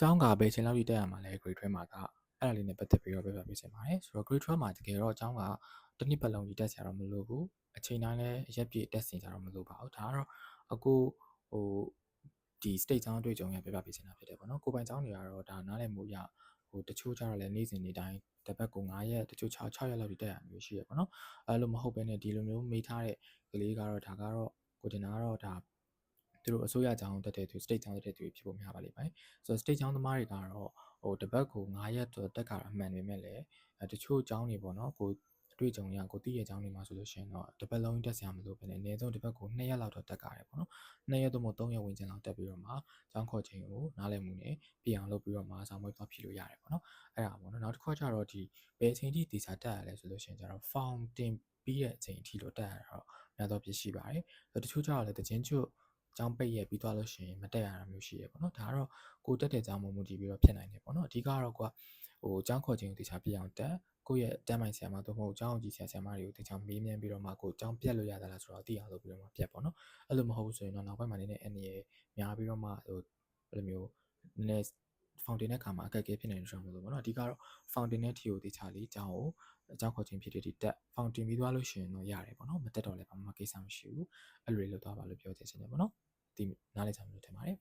ကျောင်းကဘယ်ချိန်လောက်ထိတက်ရမှာလဲ grade 12မှာကအဲ့ဒါလေးနဲ့ပတ်သက်ပြီးတော့ပြောပြပေးချင်ပါတယ်ဆိုတော့ grade 12မှာတကယ်တော့ကျောင်းကတစ်နှစ်ပတ်လုံးကြီးတက်ဆရာတော့မလိုဘူးအချိန်တိုင်းလည်းရက်ပြည့်တက်ဆင်ကြတော့မလိုပါဘူးဒါကတော့အခုဟိုဒီ state ကျောင်းအတွေ့အကြုံရပြောပြပေးချင်တာဖြစ်တယ်ပေါ့နော်ကိုပိုင်ကျောင်းတွေကတော့ဒါနားလည်မှုရတချို့ကျတော့လည်းနေ့စဉ်နေ့တိုင်းတစ်ပတ်ကို9ရက်တချို့6ရက်လောက်ထိတက်ရမျိုးရှိရပေါ့နော်အဲ့လိုမဟုတ်ဘဲနဲ့ဒီလိုမျိုးမေးထားတဲ့ကလေးကတော့ဒါကတော့ကိုတင်တာကတော့ဒါသူတို့အစိုးရကျောင်းတက်တဲ့သူ state ကျောင်းတက်တဲ့သူဖြစ်ဖို့များပါလိမ့်မယ်ဆိုတော့ state ကျောင်းသမားတွေကတော့တစ်ပတ်ကို9ရက်တက်ကြတာအမှန်ပေမဲ့လည်းတချို့ကျောင်းတွေပေါ့နော်ကိုအတွေ့အကြုံရကိုသိရကျောင်းတွေမှာဆိုလို့ရှိရင်တော့တစ်ပတ်လုံးတက်ဆရာမလို့ပဲနဲ့အနည်းဆုံးတစ်ပတ်ကို2ရက်လောက်တော့တက်ကြရတယ်ပေါ့နော်2ရက်သို့မဟုတ်3ရက်ဝင်ကျင်လောက်တက်ပြီးတော့မှကျောင်းခေါ်ချိန်ကိုနားလည်မှုနဲ့ပြင်အောင်လုပ်ပြီးတော့မှဆောင်းပွဲသွားဖြည့်လို့ရတယ်ပေါ့နော်အဲ့ဒါပေါ့နော်နောက်တစ်ခါကျတော့ဒီဘယ်အချိန်ထိတေချာတက်ရလဲဆိုလို့ရှိရင်ကျတော့ form တင်ပြီးတဲ့အချိန်အထိတော့တက်ရတာတော့များသောဖြစ်ရှိပါတယ်တချို့ကျတော့လည်းတချင်းကျွတ်ကျောင်းပိတ်ရပြီးသွားလို့ရှိရင်မတက်ရတာမျိုးရှိရပေါ့နော်ဒါကတော့ကိုတက်တဲ့ကျောင်းမူတည်ပြီးတော့ဖြစ်နိုင်တယ်ပေါ့နော်အဓိကတော့ကကျောင်းခေါ်ချိန်ကိုတေချာပြအောင်တက်ကိုယ့်ရဲ့တန်းမိုင်ဆရာမတို့မဟုတ်ကျောင်းအောင်ကြီးဆရာမတွေကိုတေချာမေးမြန်းပြီးတော့မှကိုကျောင်းပြတ်လို့ရသလားဆိုတော့သိအောင်လုပ်ပြီးတော့မှပြတ်ပေါ့နော်အဲ့လိုမဟုတ်ဘူးဆိုရင်တော့နောက်ပိုင်းမှာနည်းနည်းအနေများပြီးတော့မှအဲ့လိုမျိုးနည်းနည်း fountain တဲ့ခါမှာအခက်အခဲဖြစ်နေတယ်ဆိုတော့ပေါ့နော်အဓိကတော့ fountain တဲ့ TO တေချာလေးကျောင်းခေါ်ခြင်းဖြစ်တဲ့ဒီတက် fountain ပြီးသွားလို့ရှိရင်တော့ရတယ်ပေါ့နော်မတက်တော့လည်းဘာမှကိစ္စမရှိဘူးအဲ့လိုလေးလုပ်သွားပါလို့ပြောချင်တယ်ပေါ့နော်ဒီနားလည်ကြမှာလို့ထင်ပါတယ်